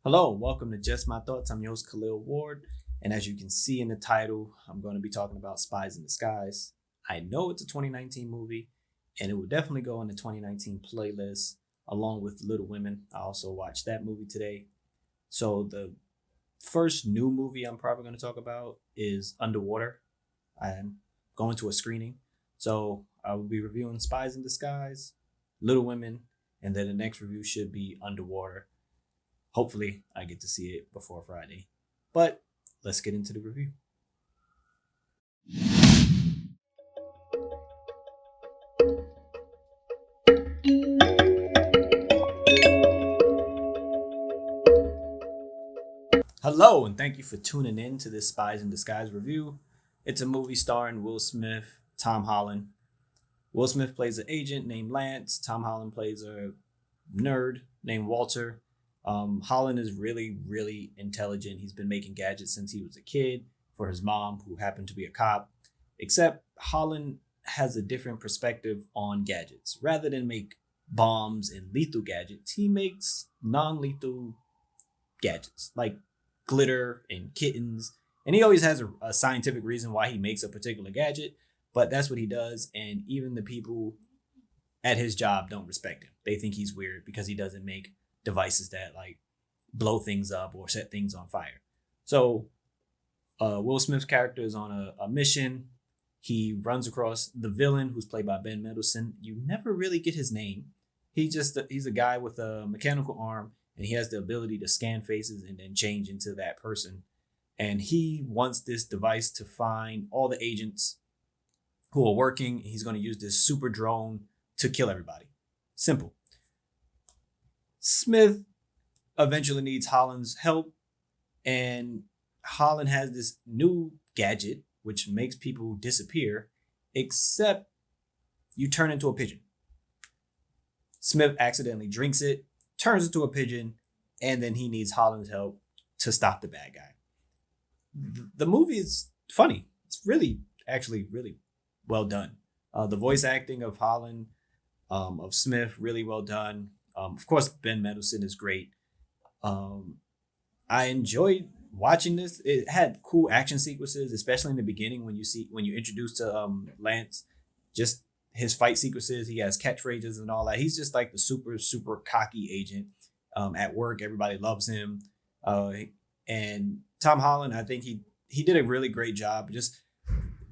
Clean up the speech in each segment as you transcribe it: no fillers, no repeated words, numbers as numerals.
Hello, welcome to Just My Thoughts. I'm your host, Khaleel Ward. And as you can see in the title, I'm going to be talking about Spies in Disguise. I know it's a 2019 movie, and it will definitely go on the 2019 playlist along with Little Women. I also watched that movie today. So, the first new movie I'm probably going to talk about is Underwater. I'm going to a screening. So, I will be reviewing Spies in Disguise, Little Women, and then the next review should be Underwater. Hopefully, I get to see it before Friday. But let's get into the review. Hello, and thank you for tuning in to this Spies in Disguise review. It's a movie starring Will Smith, Tom Holland. Will Smith plays an agent named Lance. Tom Holland plays a nerd named Walter. Holland is really, really intelligent. He's been making gadgets since he was a kid for his mom, who happened to be a cop. Except Holland has a different perspective on gadgets. Rather than make bombs and lethal gadgets, he makes non lethal gadgets like glitter and kittens. And he always has a scientific reason why he makes a particular gadget, but that's what he does. And even the people at his job don't respect him. They think he's weird because he doesn't make devices that like blow things up or set things on fire. So Will Smith's character is on a mission. He runs across the villain, who's played by Ben Mendelsohn. You never really get his name. He's a guy with a mechanical arm, and he has the ability to scan faces and then change into that person. And he wants this device to find all the agents who are working. He's going to use this super drone to kill everybody. Simple. Smith eventually needs Holland's help, and Holland has this new gadget which makes people disappear, except you turn into a pigeon. Smith accidentally drinks it, turns into a pigeon, and then he needs Holland's help to stop the bad guy. The movie is funny. It's really, actually, really well done. The voice acting of Holland, of Smith, really well done. Of course, Ben Mendelsohn is great. Um, I enjoyed watching this. It had cool action sequences, especially in the beginning when you introduce to Lance, just his fight sequences. He has catchphrases and all that. He's just like the super cocky agent. At work, everybody loves him. Uh, and Tom Holland, I think he did a really great job, just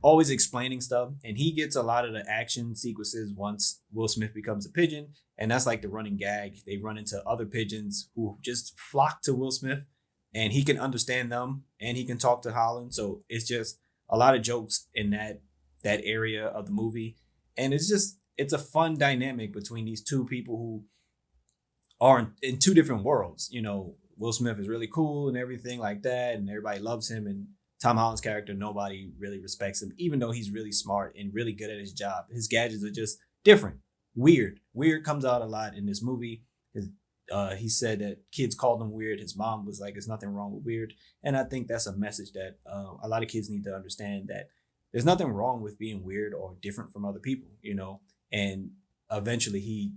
always explaining stuff. And he gets a lot of the action sequences once Will Smith becomes a pigeon, and that's like the running gag. They run into other pigeons who just flock to Will Smith, and he can understand them and he can talk to Holland. So it's just a lot of jokes in that area of the movie. And it's a fun dynamic between these two people who are in two different worlds. Will Smith is really cool and everything like that, and everybody loves him. And Tom Holland's character, nobody really respects him, even though he's really smart and really good at his job. His gadgets are just different, weird. Weird comes out a lot in this movie. He said that kids called him weird. His mom was like, "There's nothing wrong with weird," and I think that's a message that a lot of kids need to understand, that there's nothing wrong with being weird or different from other people. And eventually, he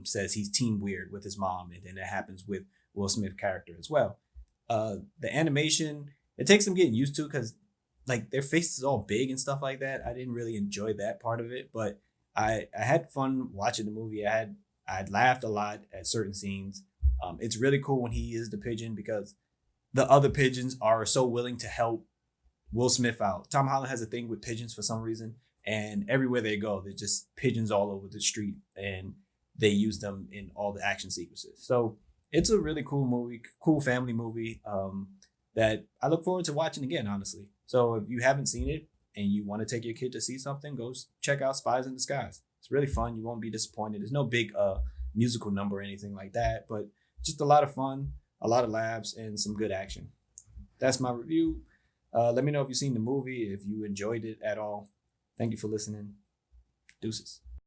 says he's team weird with his mom, and then that happens with Will Smith character as well. The animation, it takes some getting used to because like their faces all big and stuff like that. I didn't really enjoy that part of it, but I had fun watching the movie. I laughed a lot at certain scenes. It's really cool when he is the pigeon because the other pigeons are so willing to help Will Smith out. Tom Holland has a thing with pigeons for some reason, and everywhere they go, there's just pigeons all over the street, and they use them in all the action sequences. So it's a really cool movie, cool family movie, that I look forward to watching again, honestly. So if you haven't seen it and you want to take your kid to see something, go check out Spies in Disguise. It's really fun. You won't be disappointed. There's no big musical number or anything like that, but just a lot of fun, a lot of laughs, and some good action. That's my review. Let me know if you've seen the movie, if you enjoyed it at all. Thank you for listening. Deuces.